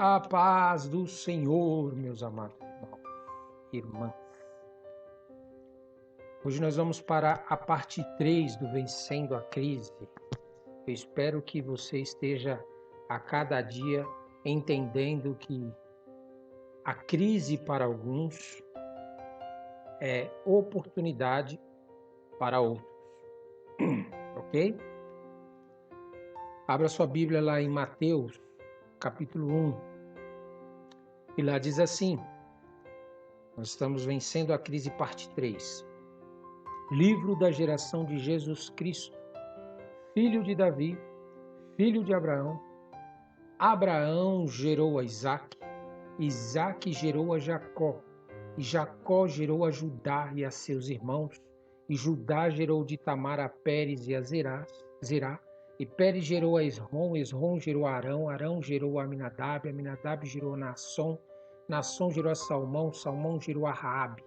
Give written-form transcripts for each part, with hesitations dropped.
A paz do Senhor, meus amados irmãos e irmãs. Hoje nós vamos para a parte 3 do Vencendo a Crise. Eu espero que você esteja a cada dia entendendo que a crise para alguns é oportunidade para outros. Ok? Abra sua Bíblia lá em Mateus, capítulo 1. E lá diz assim: nós estamos vencendo a crise, parte 3. Livro da geração de Jesus Cristo, filho de Davi, filho de Abraão. Abraão gerou a Isaque, Isaque gerou a Jacó, e Jacó gerou a Judá e a seus irmãos, e Judá gerou de Tamar a Pérez e a Zerá, e Pérez gerou a Esrom, Esrom gerou a Arão, Arão gerou a Aminadab, Aminadab gerou a Naasson, Naasson gerou a Salmão, Salmão gerou a Raabe,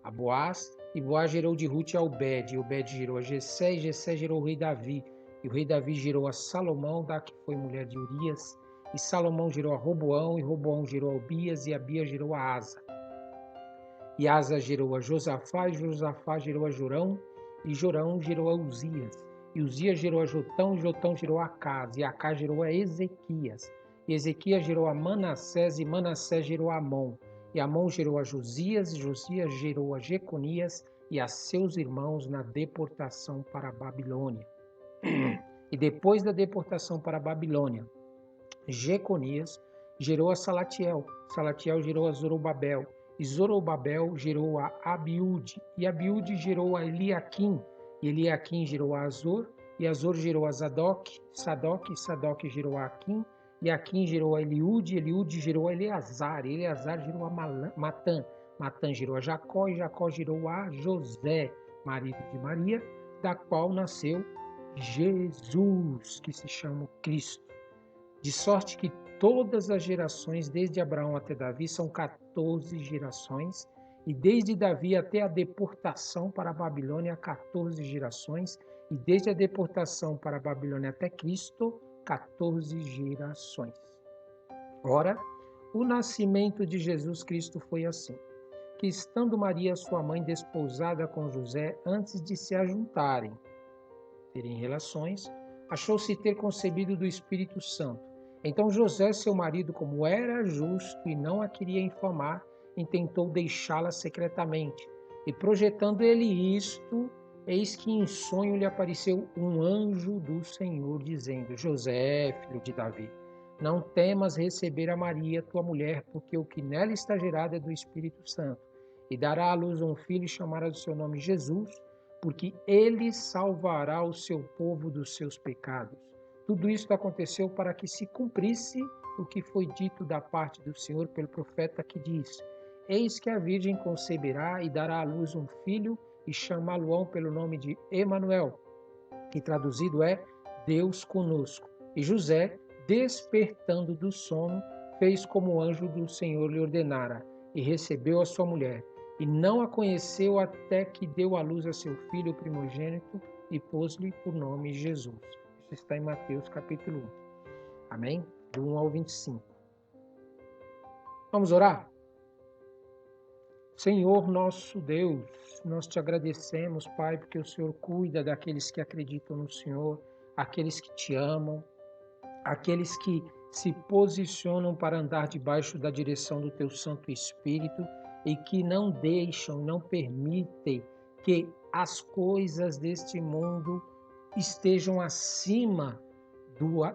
a Boaz, e Boaz gerou de Rute a Obed, e Obed gerou a Jessé, e Jessé gerou o rei Davi, e o rei Davi gerou a Salomão, da que foi mulher de Urias, e Salomão gerou a Roboão, e Roboão gerou a Abias, e Abias gerou a Asa. E Asa gerou a Josafá, e Josafá gerou a Jorão, e Jorão gerou a Uzias. E Uzias gerou a Jotão, e Jotão gerou a Acás, e Acás gerou a Ezequias. E Ezequias gerou a Manassés, e Manassés gerou a Amon. E Amon gerou a Josias, e Josias gerou a Jeconias e a seus irmãos na deportação para a Babilônia. E depois da deportação para a Babilônia, Jeconias gerou a Salatiel, Salatiel gerou a Zorobabel, e Zorobabel gerou a Abiúde, e Abiúde gerou a Eliaquim, e Eliaquim gerou a Azor, e Azor gerou a Sadoc, e Sadoc gerou a Aquim, e Aquim gerou a Eliúde, Eliúde gerou a Eleazar, e Eleazar gerou a Matã, Matã gerou a Jacó, e Jacó gerou a José, marido de Maria, da qual nasceu Jesus, que se chama Cristo. De sorte que todas as gerações, desde Abraão até Davi, são 14 gerações, e desde Davi até a deportação para a Babilônia, 14 gerações, e desde a deportação para a Babilônia até Cristo, 14 gerações. Ora, o nascimento de Jesus Cristo foi assim, que estando Maria, sua mãe, desposada com José, antes de se ajuntarem, terem relações, achou-se ter concebido do Espírito Santo. Então José, seu marido, como era justo e não a queria infamar, intentou deixá-la secretamente. E projetando ele isto, eis que em sonho lhe apareceu um anjo do Senhor, dizendo: José, filho de Davi, não temas receber a Maria, tua mulher, porque o que nela está gerado é do Espírito Santo. E dará à luz um filho e chamará do seu nome Jesus, porque ele salvará o seu povo dos seus pecados. Tudo isso aconteceu para que se cumprisse o que foi dito da parte do Senhor pelo profeta, que diz: Eis que a Virgem conceberá e dará à luz um filho, e chamá-lo-ão pelo nome de Emanuel, que traduzido é Deus conosco. E José, despertando do sono, fez como o anjo do Senhor lhe ordenara, e recebeu a sua mulher. E não a conheceu até que deu à luz a seu filho primogênito, e pôs-lhe por nome Jesus. Isso está em Mateus capítulo 1. Amém? Do 1 ao 25. Vamos orar? Senhor nosso Deus, nós te agradecemos, Pai, porque o Senhor cuida daqueles que acreditam no Senhor, aqueles que te amam, aqueles que se posicionam para andar debaixo da direção do teu Santo Espírito e que não deixam, não permitem que as coisas deste mundo estejam acima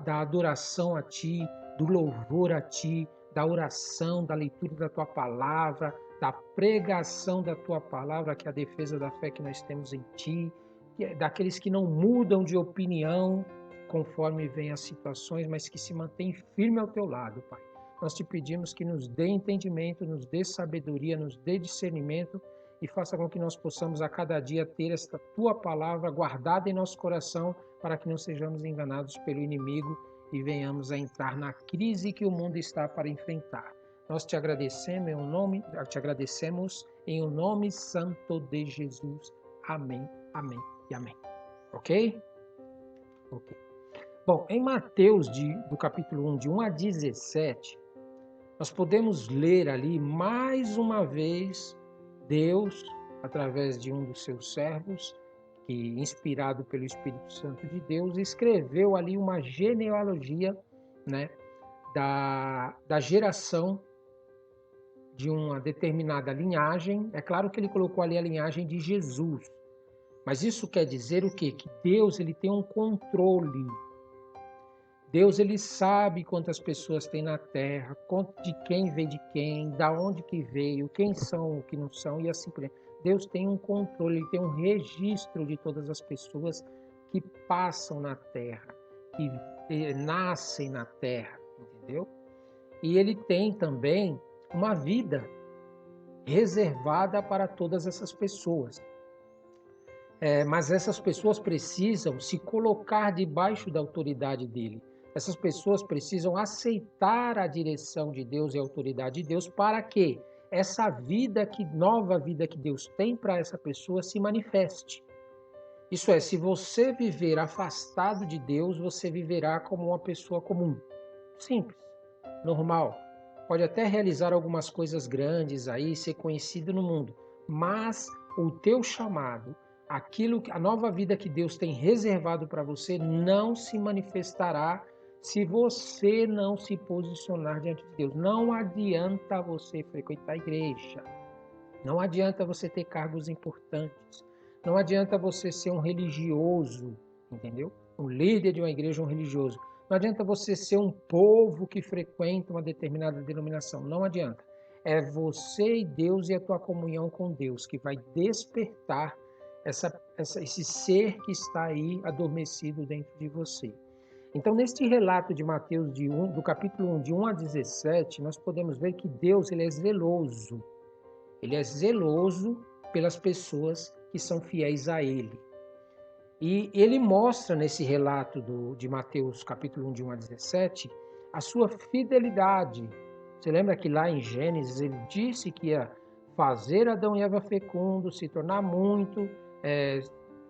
da adoração a Ti, do louvor a Ti, da oração, da leitura da Tua Palavra, da pregação da Tua Palavra, que é a defesa da fé que nós temos em Ti, daqueles que não mudam de opinião conforme vêm as situações, mas que se mantêm firme ao Teu lado, Pai. Nós te pedimos que nos dê entendimento, nos dê sabedoria, nos dê discernimento e faça com que nós possamos a cada dia ter esta Tua Palavra guardada em nosso coração, para que não sejamos enganados pelo inimigo e venhamos a entrar na crise que o mundo está para enfrentar. Nós te agradecemos em o nome santo de Jesus. Amém, amém e amém. Ok? Ok. Bom, em Mateus, do capítulo 1, de 1 a 17, nós podemos ler ali mais uma vez Deus, através de um dos seus servos, que, inspirado pelo Espírito Santo de Deus, escreveu ali uma genealogia, né, da geração de uma determinada linhagem. É claro que ele colocou ali a linhagem de Jesus, mas isso quer dizer o quê? Que Deus, ele tem um controle. Deus, ele sabe quantas pessoas tem na Terra, de quem veio de quem, da onde que veio, quem são, o que não são, e assim por diante. Deus tem um controle, ele tem um registro de todas as pessoas que passam na Terra, que nascem na Terra, entendeu? E ele tem também uma vida reservada para todas essas pessoas. Mas essas pessoas precisam se colocar debaixo da autoridade dele. Essas pessoas precisam aceitar a direção de Deus e a autoridade de Deus para que essa vida, nova vida que Deus tem para essa pessoa se manifeste. Isso é, se você viver afastado de Deus, você viverá como uma pessoa comum, simples, normal. Pode até realizar algumas coisas grandes aí, ser conhecido no mundo, mas o teu chamado, a nova vida que Deus tem reservado para você, não se manifestará se você não se posicionar diante de Deus. Não adianta você frequentar a igreja, não adianta você ter cargos importantes, não adianta você ser um religioso, entendeu? Um líder de uma igreja, um religioso. Não adianta você ser um povo que frequenta uma determinada denominação. Não adianta. É você e Deus e a tua comunhão com Deus que vai despertar esse ser que está aí adormecido dentro de você. Então, neste relato de Mateus do capítulo 1, de 1 a 17, nós podemos ver que Deus, ele é zeloso. Ele é zeloso pelas pessoas que são fiéis a ele. E ele mostra nesse relato de Mateus, capítulo 1, de 1 a 17, a sua fidelidade. Você lembra que lá em Gênesis ele disse que ia fazer Adão e Eva fecundos, se tornar muito,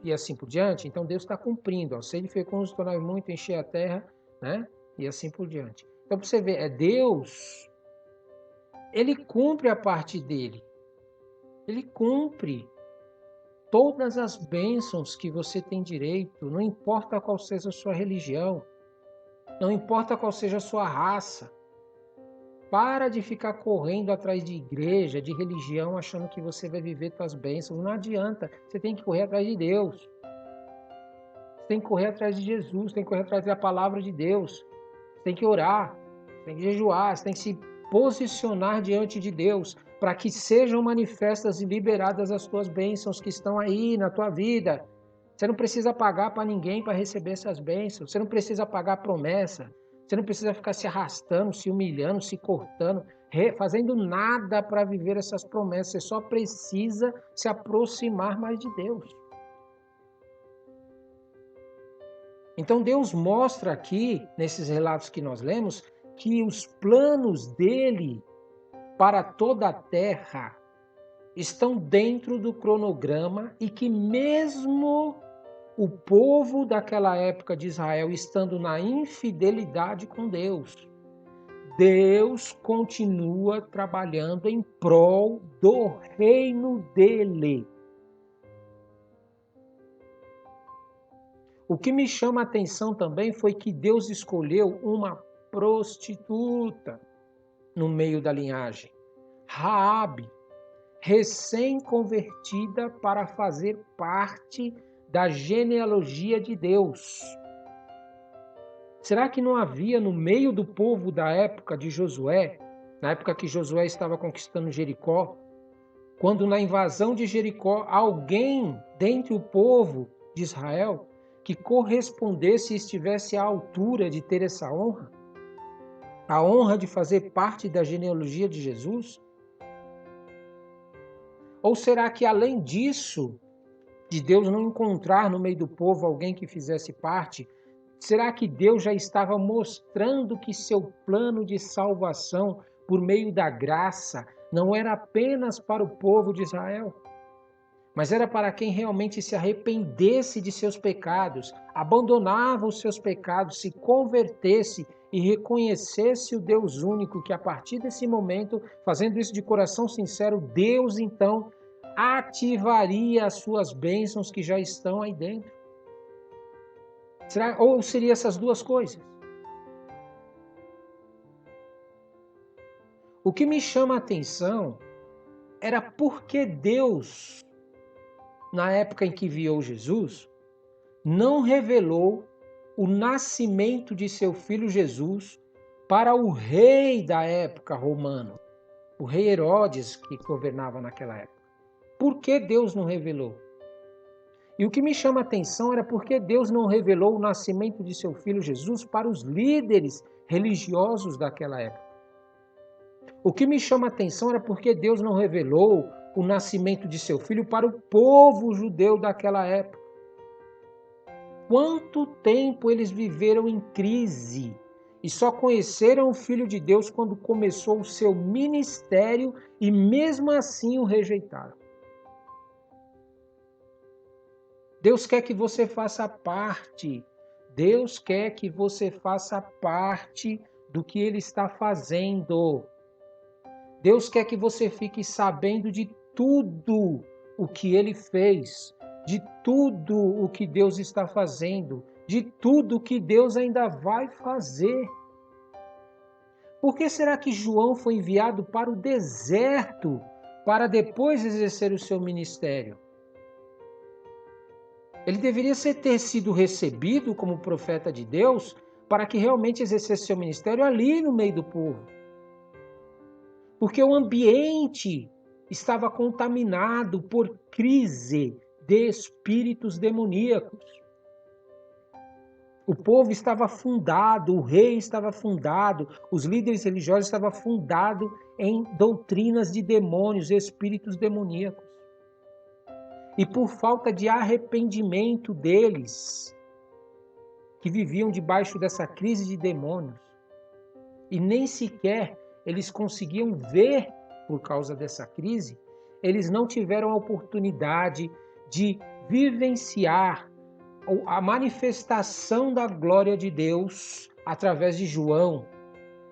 e assim por diante? Então Deus está cumprindo. Ó, sede fecundos, se tornar muito, encher a terra, né? E assim por diante. Então, para você ver, Deus, ele cumpre a parte dele. Ele cumpre todas as bênçãos que você tem direito, não importa qual seja a sua religião, não importa qual seja a sua raça. Para de ficar correndo atrás de igreja, de religião, achando que você vai viver suas bênçãos. Não adianta, você tem que correr atrás de Deus. Você tem que correr atrás de Jesus, tem que correr atrás da palavra de Deus. Você tem que orar, você tem que jejuar, você tem que se posicionar diante de Deus, para que sejam manifestas e liberadas as tuas bênçãos que estão aí na tua vida. Você não precisa pagar para ninguém para receber essas bênçãos. Você não precisa pagar promessa. Você não precisa ficar se arrastando, se humilhando, se cortando, fazendo nada para viver essas promessas. Você só precisa se aproximar mais de Deus. Então Deus mostra aqui, nesses relatos que nós lemos, que os planos dele para toda a terra estão dentro do cronograma e que mesmo o povo daquela época de Israel estando na infidelidade com Deus, Deus continua trabalhando em prol do reino dele. O que me chama a atenção também foi que Deus escolheu uma prostituta no meio da linhagem, Raabe, recém-convertida para fazer parte da genealogia de Deus. Será que não havia no meio do povo da época de Josué, na época que Josué estava conquistando Jericó, quando na invasão de Jericó, alguém dentre o povo de Israel que correspondesse e estivesse à altura de ter essa honra? A honra de fazer parte da genealogia de Jesus? Ou será que além disso, de Deus não encontrar no meio do povo alguém que fizesse parte, será que Deus já estava mostrando que seu plano de salvação por meio da graça não era apenas para o povo de Israel, mas era para quem realmente se arrependesse de seus pecados, abandonava os seus pecados, se convertesse e reconhecesse o Deus único, que a partir desse momento, fazendo isso de coração sincero, Deus então ativaria as suas bênçãos que já estão aí dentro. Ou seria essas duas coisas? O que me chama a atenção era porque Deus, na época em que enviou Jesus, não revelou o nascimento de seu filho Jesus para o rei da época romano, o rei Herodes, que governava naquela época. Por que Deus não revelou? E o que me chama a atenção era porque Deus não revelou o nascimento de seu filho Jesus para os líderes religiosos daquela época. O que me chama a atenção era porque Deus não revelou o nascimento de seu filho para o povo judeu daquela época. Quanto tempo eles viveram em crise e só conheceram o Filho de Deus quando começou o seu ministério e mesmo assim o rejeitaram. Deus quer que você faça parte. Deus quer que você faça parte do que Ele está fazendo. Deus quer que você fique sabendo de tudo o que Ele fez, de tudo o que Deus está fazendo, de tudo o que Deus ainda vai fazer. Por que será que João foi enviado para o deserto para depois exercer o seu ministério? Ele deveria ter sido recebido como profeta de Deus para que realmente exercesse seu ministério ali no meio do povo. Porque o ambiente estava contaminado por crise de espíritos demoníacos. O povo estava afundado, o rei estava afundado, os líderes religiosos estavam afundados em doutrinas de demônios, espíritos demoníacos. E por falta de arrependimento deles, que viviam debaixo dessa crise de demônios, e nem sequer eles conseguiam ver por causa dessa crise, eles não tiveram a oportunidade de vivenciar a manifestação da glória de Deus através de João,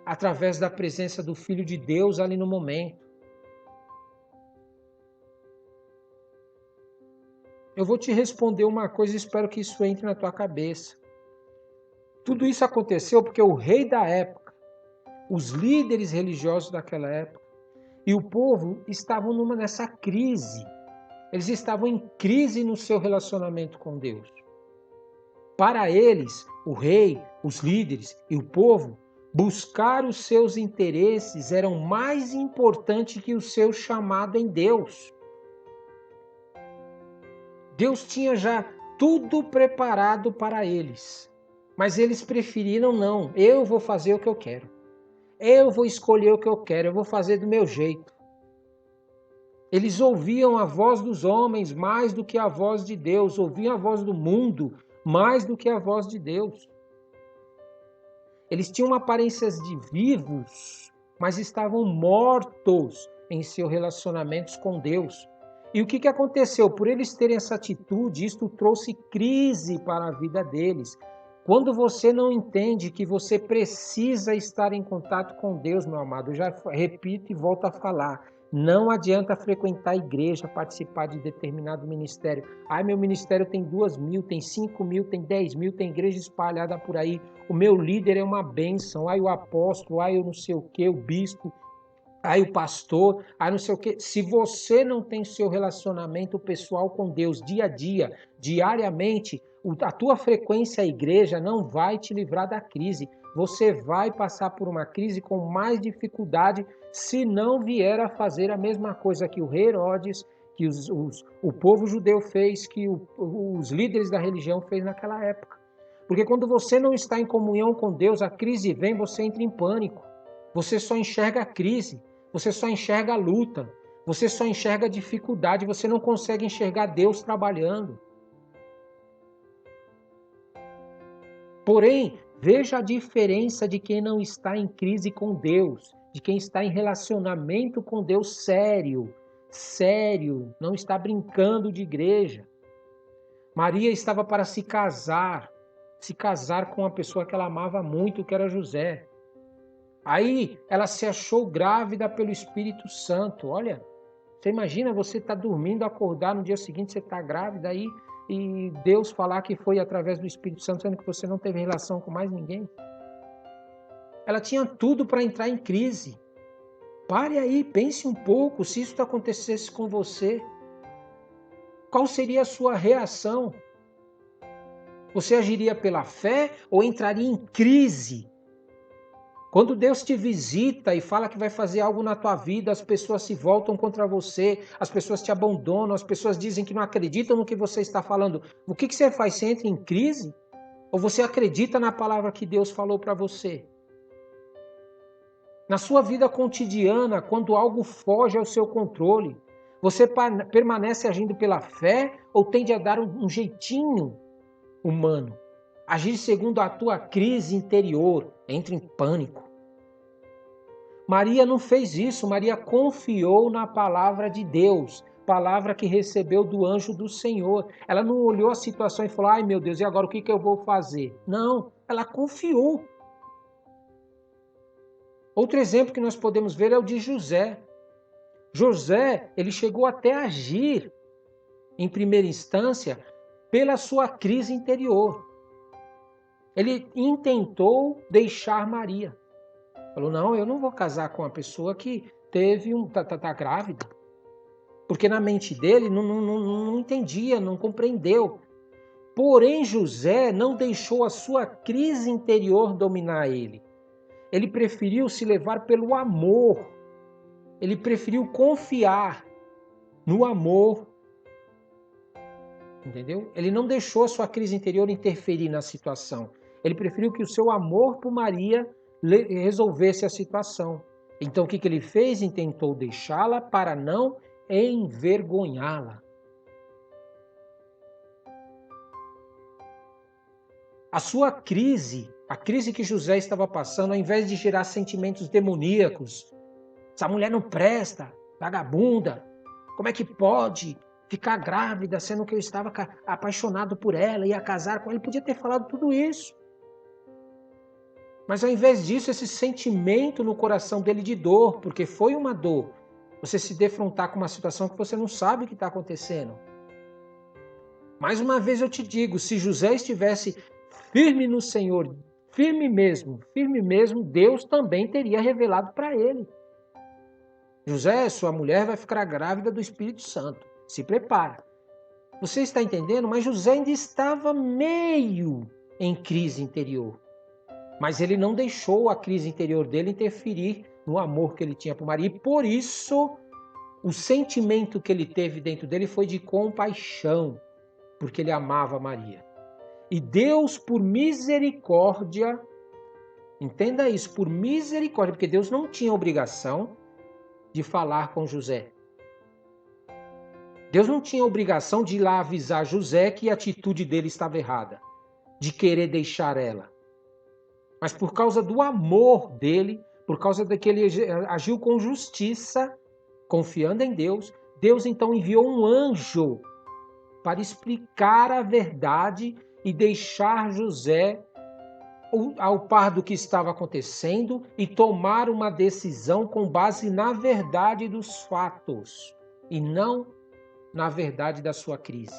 através da presença do Filho de Deus ali no momento. Eu vou te responder uma coisa e espero que isso entre na tua cabeça. Tudo isso aconteceu porque o rei da época, os líderes religiosos daquela época e o povo estavam nessa crise. Eles estavam em crise no seu relacionamento com Deus. Para eles, o rei, os líderes e o povo, buscar os seus interesses eram mais importante que o seu chamado em Deus. Deus tinha já tudo preparado para eles, mas eles preferiram não. Eu vou fazer o que eu quero. Eu vou escolher o que eu quero. Eu vou fazer do meu jeito. Eles ouviam a voz dos homens mais do que a voz de Deus. Ouviam a voz do mundo mais do que a voz de Deus. Eles tinham aparências de vivos, mas estavam mortos em seus relacionamentos com Deus. E o que aconteceu? Por eles terem essa atitude, isto trouxe crise para a vida deles. Quando você não entende que você precisa estar em contato com Deus, meu amado, eu já repito e volto a falar, não adianta frequentar a igreja, participar de determinado ministério. Meu ministério tem 2.000, tem 5.000, tem 10.000, tem igreja espalhada por aí. O meu líder é uma bênção. O apóstolo, eu não sei o que, o bispo, o pastor, não sei o que. Se você não tem seu relacionamento pessoal com Deus dia a dia, diariamente, a tua frequência à igreja não vai te livrar da crise. Você vai passar por uma crise com mais dificuldade se não vier a fazer a mesma coisa que o rei Herodes, que o povo judeu fez, que os líderes da religião fez naquela época. Porque quando você não está em comunhão com Deus, a crise vem, você entra em pânico. Você só enxerga a crise, você só enxerga a luta, você só enxerga a dificuldade, você não consegue enxergar Deus trabalhando. Porém, veja a diferença de quem não está em crise com Deus, de quem está em relacionamento com Deus sério, sério, não está brincando de igreja. Maria estava para se casar com uma pessoa que ela amava muito, que era José. Aí ela se achou grávida pelo Espírito Santo. Olha, você imagina você estar dormindo, acordar no dia seguinte, você está grávida aí e Deus falar que foi através do Espírito Santo, sendo que você não teve relação com mais ninguém. Ela tinha tudo para entrar em crise. Pare aí, pense um pouco, se isso acontecesse com você, qual seria a sua reação? Você agiria pela fé ou entraria em crise? Quando Deus te visita e fala que vai fazer algo na tua vida, as pessoas se voltam contra você, as pessoas te abandonam, as pessoas dizem que não acreditam no que você está falando. O que você faz? Você entra em crise? Ou você acredita na palavra que Deus falou para você? Na sua vida cotidiana, quando algo foge ao seu controle, você permanece agindo pela fé ou tende a dar um jeitinho humano? Agir segundo a tua crise interior, entra em pânico. Maria não fez isso, Maria confiou na palavra de Deus, palavra que recebeu do anjo do Senhor. Ela não olhou a situação e falou, ai meu Deus, e agora o que eu vou fazer? Não, ela confiou. Outro exemplo que nós podemos ver é o de José. José, ele chegou até a agir, em primeira instância, pela sua crise interior. Ele intentou deixar Maria. Falou, não, eu não vou casar com uma pessoa que tá grávida. Porque na mente dele não entendia, não compreendeu. Porém, José não deixou a sua crise interior dominar ele. Ele preferiu se levar pelo amor. Ele preferiu confiar no amor. Entendeu? Ele não deixou a sua crise interior interferir na situação. Ele preferiu que o seu amor por Maria resolvesse a situação. Então o que ele fez? Tentou deixá-la para não envergonhá-la. A sua crise, a crise que José estava passando, ao invés de gerar sentimentos demoníacos, essa mulher não presta, vagabunda, como é que pode ficar grávida, sendo que eu estava apaixonado por ela, ia casar com ela, ele podia ter falado tudo isso. Mas ao invés disso, esse sentimento no coração dele de dor, porque foi uma dor, você se defrontar com uma situação que você não sabe o que está acontecendo. Mais uma vez eu te digo, se José estivesse firme no Senhor, firme mesmo, Deus também teria revelado para ele. José, sua mulher vai ficar grávida do Espírito Santo. Se prepara. Você está entendendo? Mas José ainda estava meio em crise interior. Mas ele não deixou a crise interior dele interferir no amor que ele tinha por Maria. E por isso, o sentimento que ele teve dentro dele foi de compaixão, porque ele amava Maria. E Deus, por misericórdia, entenda isso, por misericórdia, porque Deus não tinha obrigação de falar com José. Deus não tinha obrigação de ir lá avisar José que a atitude dele estava errada, de querer deixar ela. Mas por causa do amor dele, por causa de que ele agiu com justiça, confiando em Deus, Deus então enviou um anjo para explicar a verdade e deixar José ao par do que estava acontecendo e tomar uma decisão com base na verdade dos fatos e não na verdade da sua crise.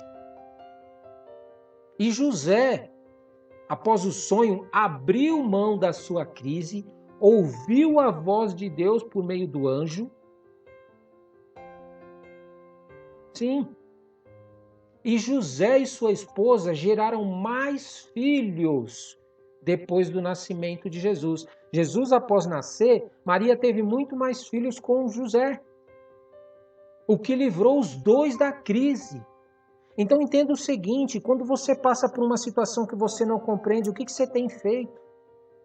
E José, após o sonho, abriu mão da sua crise, ouviu a voz de Deus por meio do anjo. Sim. E José e sua esposa geraram mais filhos depois do nascimento de Jesus. Jesus, após nascer, Maria teve muito mais filhos com José, o que livrou os dois da crise. Então entenda o seguinte, quando você passa por uma situação que você não compreende, o que você tem feito?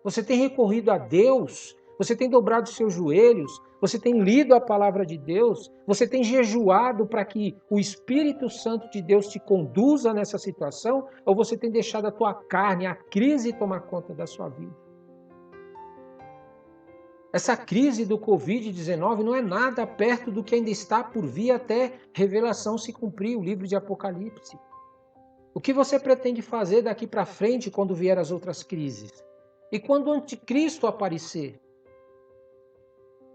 Você tem recorrido a Deus? Você tem dobrado os seus joelhos? Você tem lido a palavra de Deus? Você tem jejuado para que o Espírito Santo de Deus te conduza nessa situação? Ou você tem deixado a tua carne, a crise tomar conta da sua vida? Essa crise do Covid-19 não é nada perto do que ainda está por vir até revelação se cumprir, o livro de Apocalipse. O que você pretende fazer daqui para frente quando vier as outras crises? E quando o anticristo aparecer?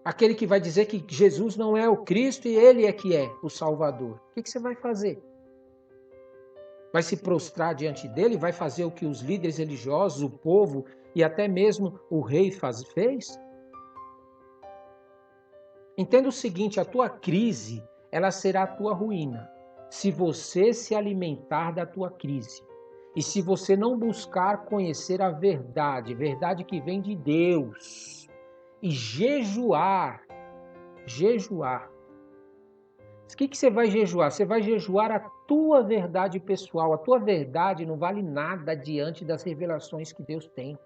Aquele que vai dizer que Jesus não é o Cristo e ele é que é o Salvador. O que você vai fazer? Vai se prostrar diante dele? Vai fazer o que os líderes religiosos, o povo e até mesmo o rei fez? Entenda o seguinte, a tua crise, ela será a tua ruína, se você se alimentar da tua crise. E se você não buscar conhecer a verdade, verdade que vem de Deus, e jejuar. O que você vai jejuar? Você vai jejuar a tua verdade pessoal. A tua verdade não vale nada diante das revelações que Deus tem.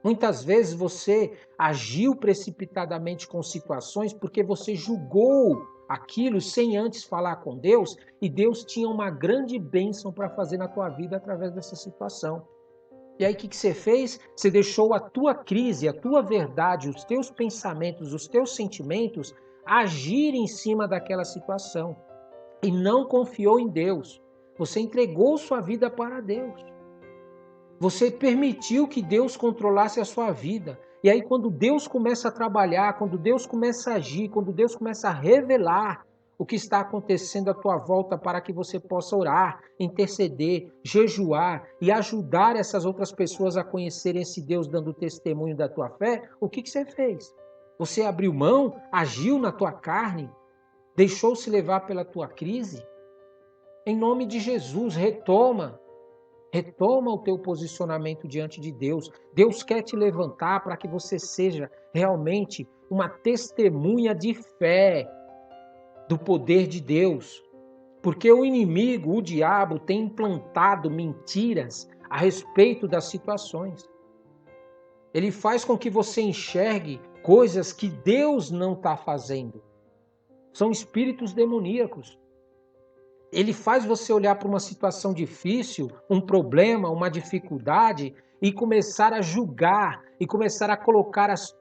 Muitas vezes você agiu precipitadamente com situações porque você julgou aquilo sem antes falar com Deus e Deus tinha uma grande bênção para fazer na tua vida através dessa situação. E aí o que você fez? Você deixou a tua crise, a tua verdade, os teus pensamentos, os teus sentimentos agir em cima daquela situação e não confiou em Deus. Você entregou sua vida para Deus. Você permitiu que Deus controlasse a sua vida. E aí quando Deus começa a trabalhar, quando Deus começa a agir, quando Deus começa a revelar o que está acontecendo à tua volta para que você possa orar, interceder, jejuar e ajudar essas outras pessoas a conhecerem esse Deus dando testemunho da tua fé, o que você fez? Você abriu mão, agiu na tua carne, deixou-se levar pela tua crise? Em nome de Jesus, retoma o teu posicionamento diante de Deus. Deus quer te levantar para que você seja realmente uma testemunha de fé do poder de Deus. Porque o inimigo, o diabo, tem implantado mentiras a respeito das situações. Ele faz com que você enxergue coisas que Deus não está fazendo. São espíritos demoníacos. Ele faz você olhar para uma situação difícil, um problema, uma dificuldade e começar a julgar e começar a colocar as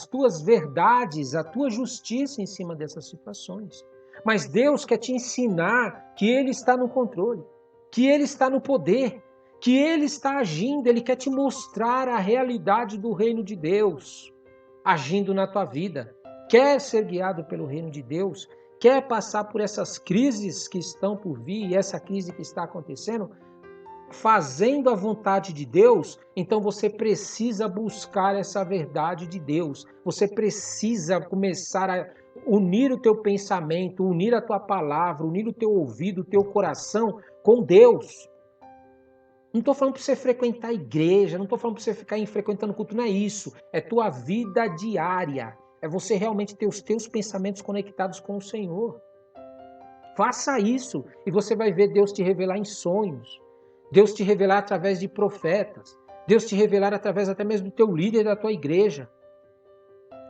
tuas verdades, a tua justiça em cima dessas situações. Mas Deus quer te ensinar que Ele está no controle, que Ele está no poder, que Ele está agindo, Ele quer te mostrar a realidade do reino de Deus agindo na tua vida. Quer ser guiado pelo reino de Deus? Quer passar por essas crises que estão por vir e essa crise que está acontecendo, fazendo a vontade de Deus, então você precisa buscar essa verdade de Deus. Você precisa começar a unir o teu pensamento, unir a tua palavra, unir o teu ouvido, o teu coração com Deus. Não estou falando para você frequentar a igreja, não estou falando para você ficar frequentando culto, não é isso. É tua vida diária. É você realmente ter os teus pensamentos conectados com o Senhor. Faça isso e você vai ver Deus te revelar em sonhos. Deus te revelar através de profetas. Deus te revelar através até mesmo do teu líder da tua igreja.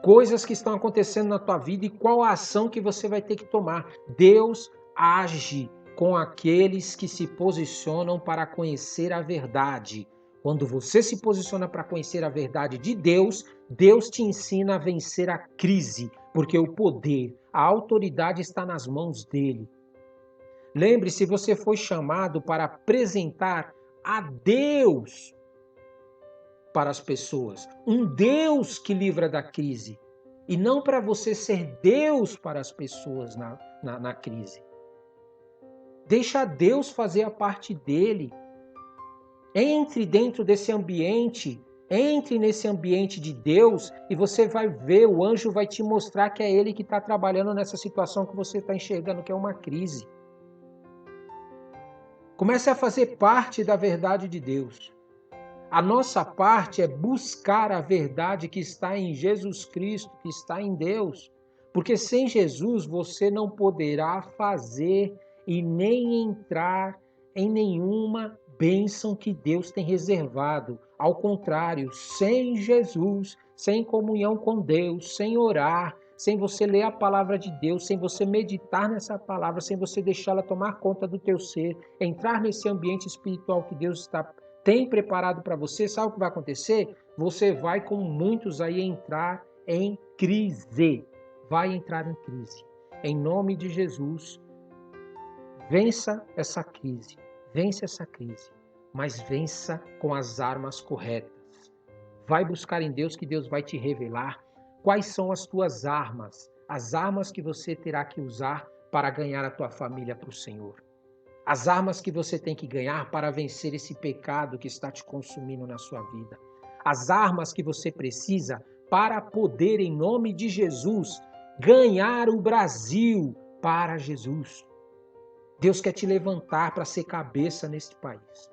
Coisas que estão acontecendo na tua vida e qual a ação que você vai ter que tomar. Deus age com aqueles que se posicionam para conhecer a verdade. Quando você se posiciona para conhecer a verdade de Deus, Deus te ensina a vencer a crise, porque o poder, a autoridade está nas mãos dele. Lembre-se, você foi chamado para apresentar a Deus para as pessoas. Um Deus que livra da crise. E não para você ser Deus para as pessoas na crise. Deixa Deus fazer a parte dele. Entre dentro desse ambiente, entre nesse ambiente de Deus e você vai ver, o anjo vai te mostrar que é ele que está trabalhando nessa situação que você está enxergando que é uma crise. Comece a fazer parte da verdade de Deus. A nossa parte é buscar a verdade que está em Jesus Cristo, que está em Deus. Porque sem Jesus você não poderá fazer e nem entrar em nenhuma bênção que Deus tem reservado. Ao contrário, sem Jesus, sem comunhão com Deus, sem orar, sem você ler a palavra de Deus, sem você meditar nessa palavra, sem você deixá-la tomar conta do teu ser, entrar nesse ambiente espiritual que Deus tem preparado para você, sabe o que vai acontecer? Você vai, como muitos aí, entrar em crise. Vai entrar em crise. Em nome de Jesus, vença essa crise. Vence essa crise. Mas vença com as armas corretas. Vai buscar em Deus, que Deus vai te revelar quais são as tuas armas. As armas que você terá que usar para ganhar a tua família para o Senhor. As armas que você tem que ganhar para vencer esse pecado que está te consumindo na sua vida. As armas que você precisa para poder, em nome de Jesus, ganhar o Brasil para Jesus. Deus quer te levantar para ser cabeça neste país.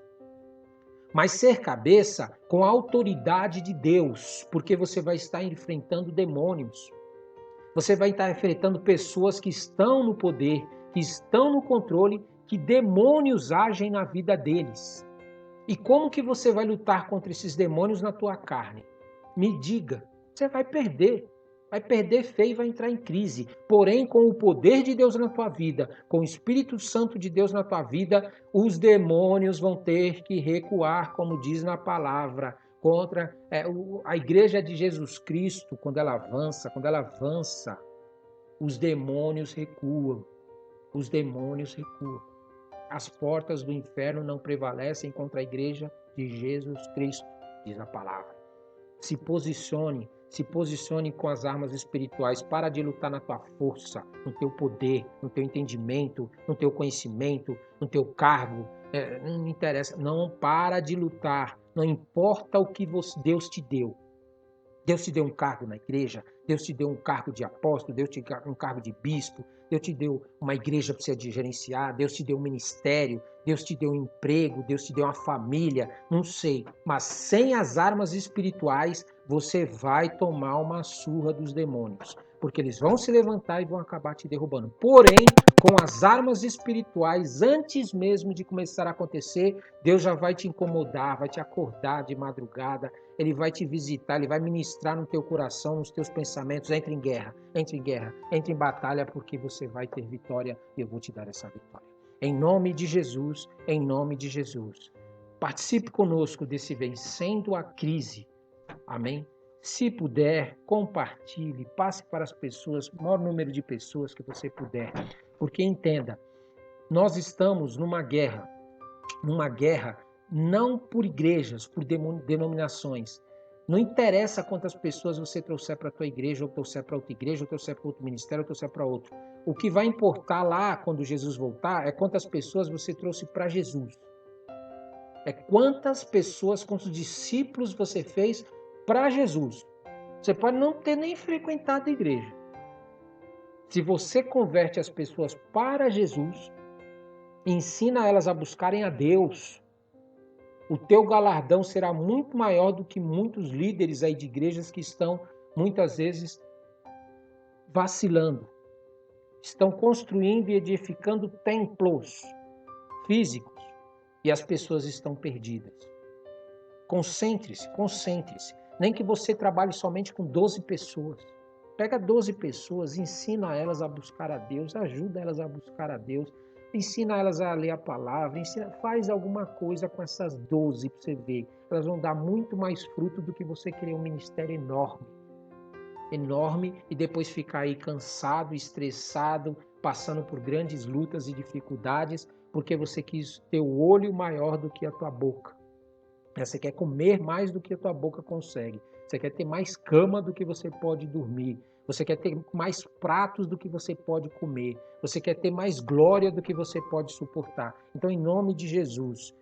Mas ser cabeça com a autoridade de Deus, porque você vai estar enfrentando demônios. Você vai estar enfrentando pessoas que estão no poder, que estão no controle, que demônios agem na vida deles. E como que você vai lutar contra esses demônios na tua carne? Me diga, você vai perder feio e vai entrar em crise. Porém, com o poder de Deus na tua vida, com o Espírito Santo de Deus na tua vida, os demônios vão ter que recuar, como diz na palavra, contra a igreja de Jesus Cristo. Quando ela avança, os demônios recuam. Os demônios recuam. As portas do inferno não prevalecem contra a igreja de Jesus Cristo, diz a palavra. Se posicione com as armas espirituais. Para de lutar na tua força, no teu poder, no teu entendimento, no teu conhecimento, no teu cargo. Não me interessa. Não para de lutar. Não importa o que Deus te deu. Deus te deu um cargo na igreja, Deus te deu um cargo de apóstolo, Deus te deu um cargo de bispo, Deus te deu uma igreja para você gerenciar, Deus te deu um ministério, Deus te deu um emprego, Deus te deu uma família, não sei. Mas sem as armas espirituais, você vai tomar uma surra dos demônios. Porque eles vão se levantar e vão acabar te derrubando. Porém, com as armas espirituais, antes mesmo de começar a acontecer, Deus já vai te incomodar, vai te acordar de madrugada, Ele vai te visitar, Ele vai ministrar no teu coração, nos teus pensamentos. Entre em guerra, entre em batalha, porque você vai ter vitória e eu vou te dar essa vitória. Em nome de Jesus, em nome de Jesus. Participe conosco desse Vencendo a Crise. Amém? Se puder, compartilhe, passe para as pessoas, o maior número de pessoas que você puder. Porque entenda, nós estamos numa guerra não por igrejas, por denominações. Não interessa quantas pessoas você trouxer para a tua igreja, ou trouxer para outra igreja, ou trouxer para outro ministério, ou trouxer para outro. O que vai importar lá, quando Jesus voltar, é quantas pessoas você trouxe para Jesus. É quantas pessoas, quantos discípulos você fez para Jesus. Você pode não ter nem frequentado a igreja. Se você converte as pessoas para Jesus, ensina elas a buscarem a Deus, o teu galardão será muito maior do que muitos líderes aí de igrejas que estão, muitas vezes, vacilando. Estão construindo e edificando templos físicos e as pessoas estão perdidas. Concentre-se. Nem que você trabalhe somente com 12 pessoas. Pega 12 pessoas, ensina elas a buscar a Deus, ajuda elas a buscar a Deus, ensina elas a ler a palavra, faz alguma coisa com essas 12 para você ver. Elas vão dar muito mais fruto do que você querer um ministério enorme e depois ficar aí cansado, estressado, passando por grandes lutas e dificuldades, porque você quis ter o olho maior do que a tua boca. Você quer comer mais do que a tua boca consegue. Você quer ter mais cama do que você pode dormir. Você quer ter mais pratos do que você pode comer. Você quer ter mais glória do que você pode suportar. Então, em nome de Jesus,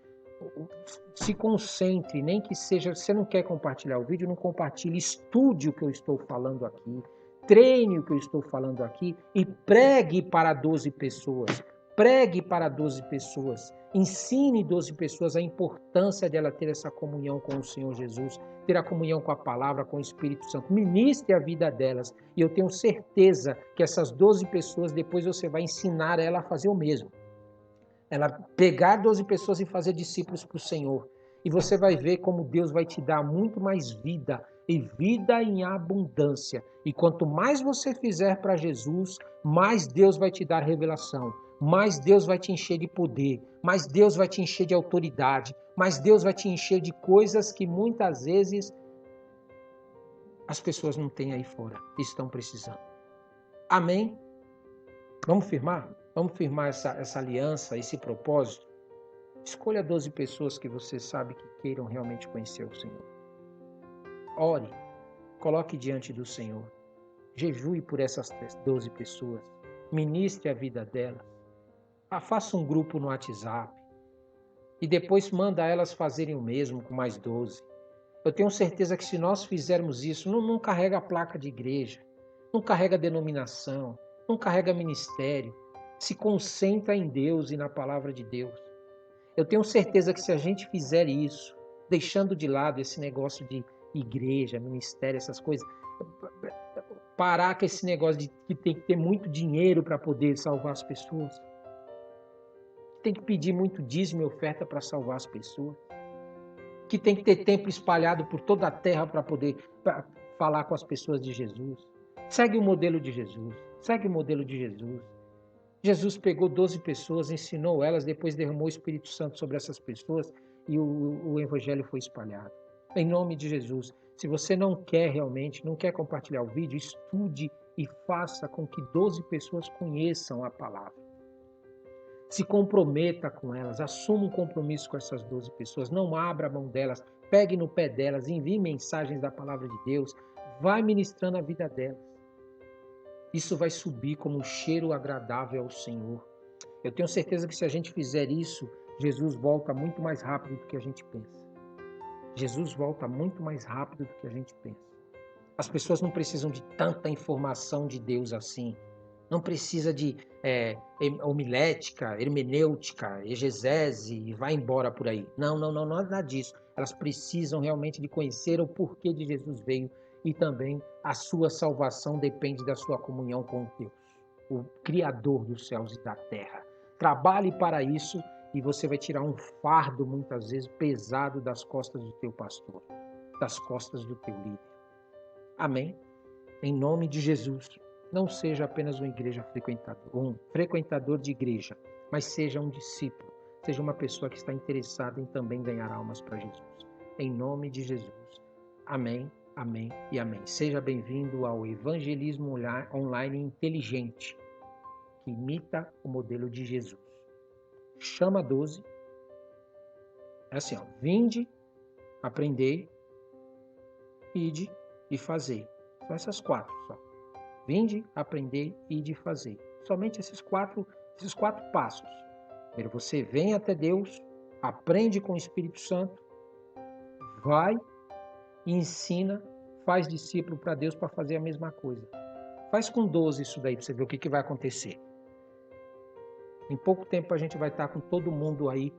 se concentre, nem que seja... Você não quer compartilhar o vídeo, não compartilhe. Estude o que eu estou falando aqui. Treine o que eu estou falando aqui e pregue para 12 pessoas. Pregue para 12 pessoas, ensine 12 pessoas a importância de ela ter essa comunhão com o Senhor Jesus, ter a comunhão com a palavra, com o Espírito Santo. Ministre a vida delas e eu tenho certeza que essas 12 pessoas, depois você vai ensinar ela a fazer o mesmo. Ela pegar 12 pessoas e fazer discípulos para o Senhor. E você vai ver como Deus vai te dar muito mais vida e vida em abundância. E quanto mais você fizer para Jesus, mais Deus vai te dar revelação. Mais Deus vai te encher de poder, mais Deus vai te encher de autoridade, mais Deus vai te encher de coisas que muitas vezes as pessoas não têm aí fora e estão precisando. Amém? Vamos firmar? Vamos firmar essa aliança, esse propósito? Escolha 12 pessoas que você sabe que queiram realmente conhecer o Senhor. Ore, coloque diante do Senhor. Jejue por essas 12 pessoas. Ministre a vida delas. Faça um grupo no WhatsApp. E depois manda elas fazerem o mesmo com mais 12. Eu tenho certeza que se nós fizermos isso, não carrega a placa de igreja, não carrega denominação, não carrega ministério. Se concentra em Deus e na palavra de Deus. Eu tenho certeza que se a gente fizer isso, deixando de lado esse negócio de igreja, ministério, essas coisas, parar com esse negócio de que tem que ter muito dinheiro para poder salvar as pessoas, tem que pedir muito dízimo e oferta para salvar as pessoas, que tem que ter templo espalhado por toda a terra para poder falar com as pessoas de Jesus. Segue o modelo de Jesus. Segue o modelo de Jesus. Jesus pegou 12 pessoas, ensinou elas, depois derramou o Espírito Santo sobre essas pessoas e o evangelho foi espalhado. Em nome de Jesus, se você não quer realmente, não quer compartilhar o vídeo, estude e faça com que 12 pessoas conheçam a palavra. Se comprometa com elas, assuma um compromisso com essas 12 pessoas, não abra a mão delas, pegue no pé delas, envie mensagens da palavra de Deus, vai ministrando a vida delas. Isso vai subir como um cheiro agradável ao Senhor. Eu tenho certeza que se a gente fizer isso, Jesus volta muito mais rápido do que a gente pensa. Jesus volta muito mais rápido do que a gente pensa. As pessoas não precisam de tanta informação de Deus assim. Não precisa de homilética, hermenêutica, exegese e vai embora por aí. Não é nada disso. Elas precisam realmente de conhecer o porquê de Jesus veio e também a sua salvação depende da sua comunhão com Deus, o Criador dos céus e da terra. Trabalhe para isso e você vai tirar um fardo, muitas vezes, pesado das costas do teu pastor, das costas do teu líder. Amém? Em nome de Jesus. Não seja apenas uma frequentador de igreja, mas seja um discípulo, seja uma pessoa que está interessada em também ganhar almas para Jesus. Em nome de Jesus. Amém, amém e amém. Seja bem-vindo ao Evangelismo Online Inteligente, que imita o modelo de Jesus. Chama 12. É assim, vinde, aprendei, ide e fazei. São essas 4 só. Vinde, aprendei, ide e fazei. Somente esses quatro passos. Primeiro, você vem até Deus, aprende com o Espírito Santo, vai e ensina, faz discípulo para Deus para fazer a mesma coisa. Faz com 12 isso daí para você ver o que vai acontecer. Em pouco tempo a gente vai estar com todo mundo aí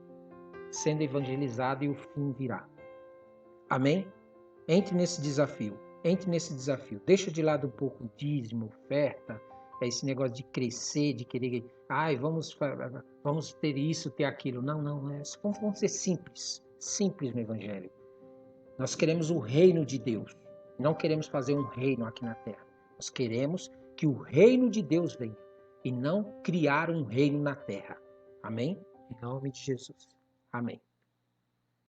sendo evangelizado e o fim virá. Amém? Entre nesse desafio. Deixa de lado um pouco o dízimo, oferta, esse negócio de crescer, de querer, vamos ter isso, ter aquilo. Não, vamos ser simples no evangelho. Nós queremos o reino de Deus. Não queremos fazer um reino aqui na terra. Nós queremos que o reino de Deus venha e não criar um reino na terra. Amém? Em nome de Jesus. Amém.